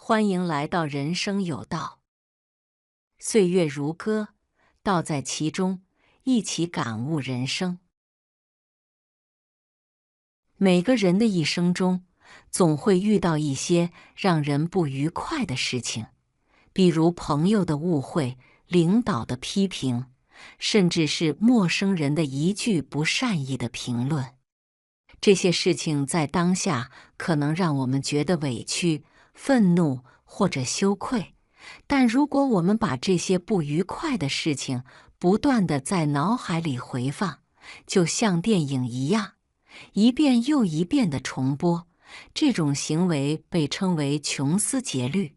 欢迎来到人生有道，岁月如歌，道在其中，一起感悟人生。每个人的一生中，总会遇到一些让人不愉快的事情，比如朋友的误会、领导的批评，甚至是陌生人的一句不善意的评论。这些事情在当下可能让我们觉得委屈、愤怒或者羞愧，但如果我们把这些不愉快的事情不断地在脑海里回放，就像电影一样，一遍又一遍地重播，这种行为被称为穷思竭虑。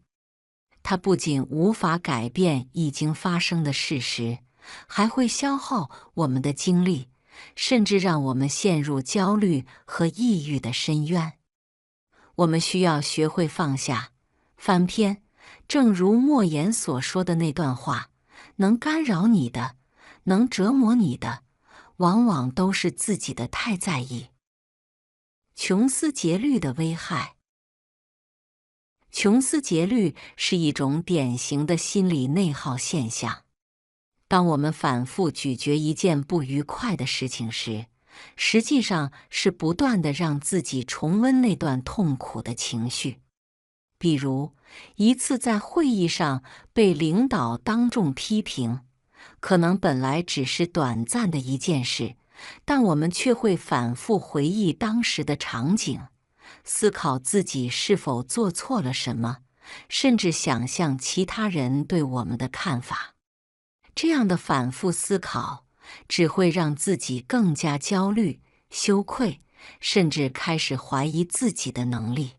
它不仅无法改变已经发生的事实，还会消耗我们的精力，甚至让我们陷入焦虑和抑郁的深渊。我们需要学会放下、翻篇，正如莫言所说的那段话：能干扰你的，能折磨你的，往往都是自己的太在意。穷思竭虑的危害。穷思竭虑是一种典型的心理内耗现象。当我们反复咀嚼一件不愉快的事情时，实际上是不断地让自己重温那段痛苦的情绪。比如，一次在会议上被领导当众批评，可能本来只是短暂的一件事，但我们却会反复回忆当时的场景，思考自己是否做错了什么，甚至想象其他人对我们的看法。这样的反复思考只会让自己更加焦虑、羞愧，甚至开始怀疑自己的能力。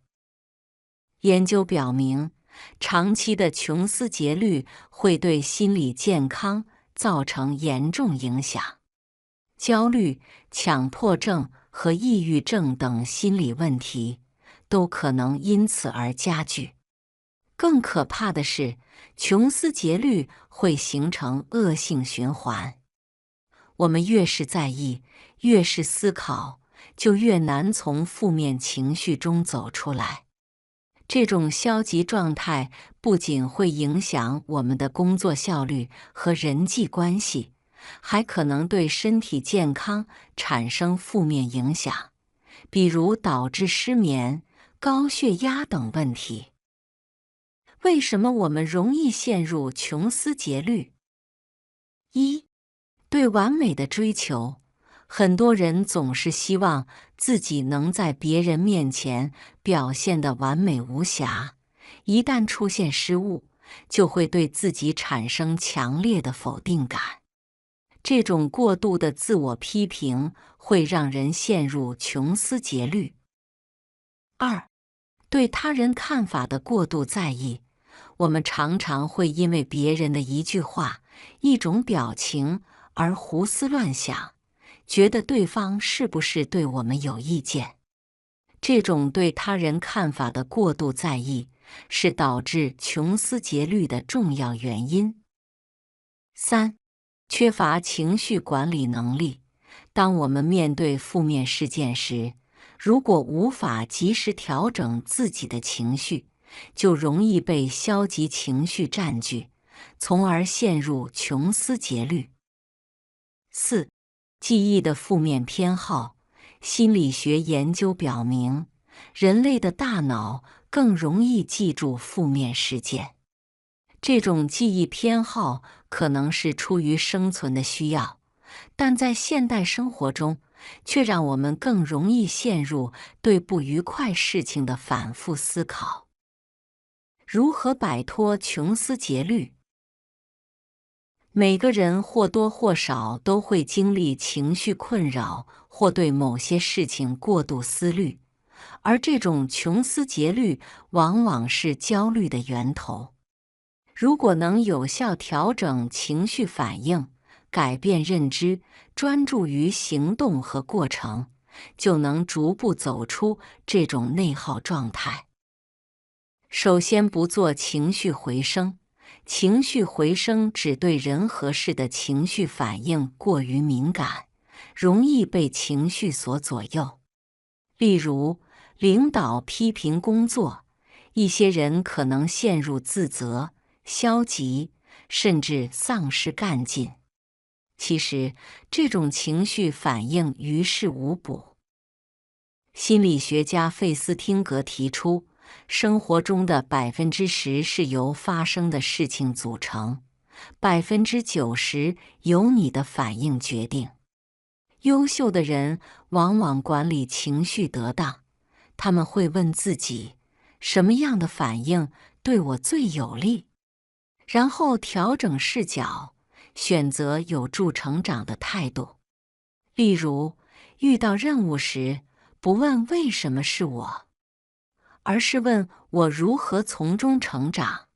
研究表明，长期的穷思竭虑会对心理健康造成严重影响。焦虑、强迫症和抑郁症等心理问题都可能因此而加剧。更可怕的是，穷思竭虑会形成恶性循环。我们越是在意，越是思考，就越难从负面情绪中走出来。这种消极状态不仅会影响我们的工作效率和人际关系，还可能对身体健康产生负面影响，比如导致失眠、高血压等问题。为什么我们容易陷入穷思竭虑？一、对完美的追求。很多人总是希望自己能在别人面前表现得完美无瑕，一旦出现失误，就会对自己产生强烈的否定感。这种过度的自我批评会让人陷入穷思竭虑。二、对他人看法的过度在意。我们常常会因为别人的一句话、一种表情而胡思乱想，觉得对方是不是对我们有意见。这种对他人看法的过度在意，是导致穷思竭虑的重要原因。三、缺乏情绪管理能力。当我们面对负面事件时，如果无法及时调整自己的情绪，就容易被消极情绪占据，从而陷入穷思竭虑。四、记忆的负面偏好。心理学研究表明，人类的大脑更容易记住负面事件。这种记忆偏好可能是出于生存的需要，但在现代生活中，却让我们更容易陷入对不愉快事情的反复思考。如何摆脱穷思竭虑？每个人或多或少都会经历情绪困扰或对某些事情过度思虑，而这种穷思竭虑往往是焦虑的源头。如果能有效调整情绪反应，改变认知，专注于行动和过程，就能逐步走出这种内耗状态。首先，不做情绪回声。情绪回声只对人和事的情绪反应过于敏感，容易被情绪所左右。例如，领导批评工作，一些人可能陷入自责、消极，甚至丧失干劲。其实，这种情绪反应于事无补。心理学家费斯汀格提出，生活中的10%是由发生的事情组成，90%由你的反应决定。优秀的人往往管理情绪得当，他们会问自己，什么样的反应对我最有利？然后调整视角，选择有助成长的态度。例如，遇到任务时，不问为什么是我，而是问我如何从中成长。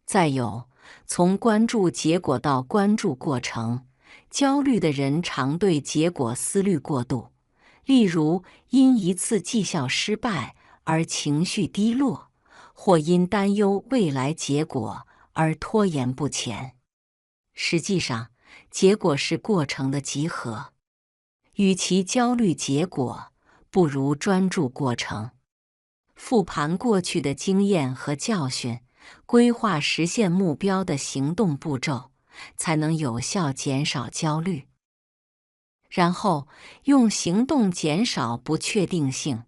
再有，从关注结果到关注过程，焦虑的人常对结果思虑过度，例如因一次绩效失败而情绪低落，或因担忧未来结果而拖延不前。实际上，结果是过程的集合。与其焦虑结果，不如专注过程。复盘过去的经验和教训，规划实现目标的行动步骤，才能有效减少焦虑。然后，用行动减少不确定性。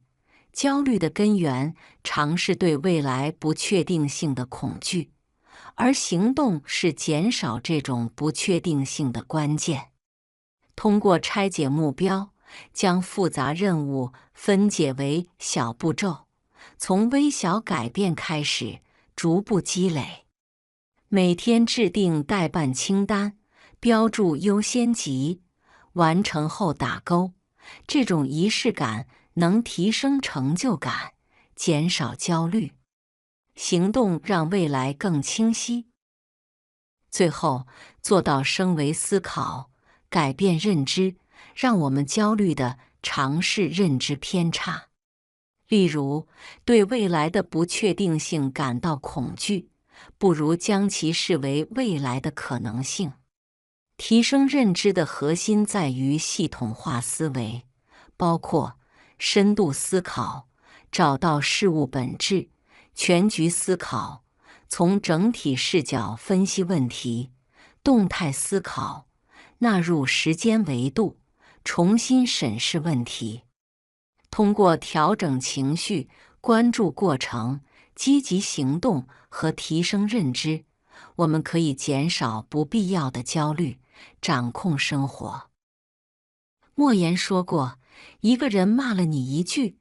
焦虑的根源常是对未来不确定性的恐惧，而行动是减少这种不确定性的关键。通过拆解目标，将复杂任务分解为小步骤，从微小改变开始，逐步积累。每天制定待办清单，标注优先级，完成后打勾。这种仪式感能提升成就感，减少焦虑。行动让未来更清晰。最后，做到升维思考，改变认知，让我们焦虑的尝试认知偏差。例如，对未来的不确定性感到恐惧，不如将其视为未来的可能性。提升认知的核心在于系统化思维，包括深度思考，找到事物本质；全局思考，从整体视角分析问题；动态思考，纳入时间维度，重新审视问题。通过调整情绪、关注过程、积极行动和提升认知，我们可以减少不必要的焦虑，掌控生活。莫言说过，一个人骂了你一句，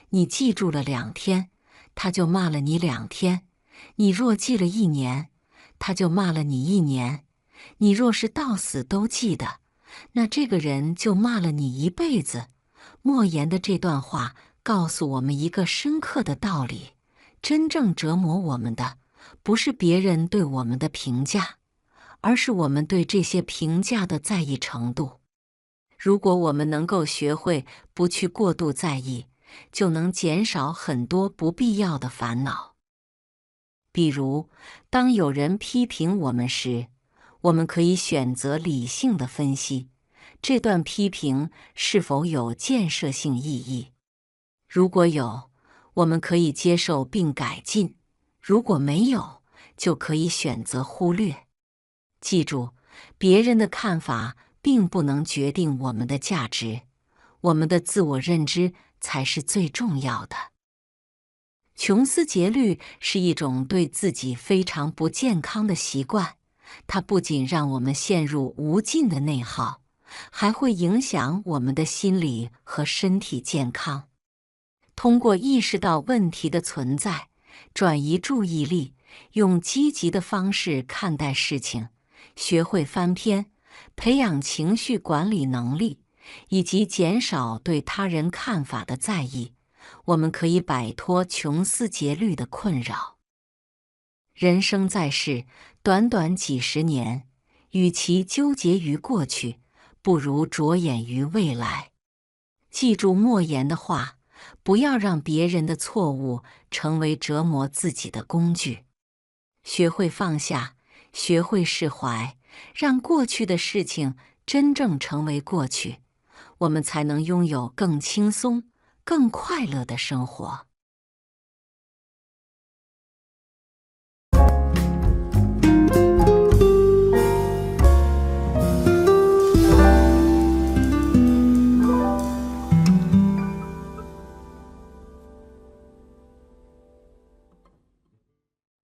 你记住了2天，他就骂了你2天；你若记了1年，他就骂了你1年；你若是到死都记得，那这个人就骂了你一辈子。莫言的这段话告诉我们一个深刻的道理：真正折磨我们的，不是别人对我们的评价，而是我们对这些评价的在意程度。如果我们能够学会不去过度在意，就能减少很多不必要的烦恼。比如，当有人批评我们时，我们可以选择理性的分析，这段批评是否有建设性意义。如果有，我们可以接受并改进；如果没有，就可以选择忽略。记住，别人的看法并不能决定我们的价值，我们的自我认知才是最重要的。穷思竭虑是一种对自己非常不健康的习惯，它不仅让我们陷入无尽的内耗，还会影响我们的心理和身体健康。通过意识到问题的存在，转移注意力，用积极的方式看待事情，学会翻篇，培养情绪管理能力，以及减少对他人看法的在意，我们可以摆脱穷思竭虑的困扰。人生在世，短短几十年，与其纠结于过去，不如着眼于未来。记住莫言的话，不要让别人的错误成为折磨自己的工具。学会放下，学会释怀，让过去的事情真正成为过去，我们才能拥有更轻松、更快乐的生活。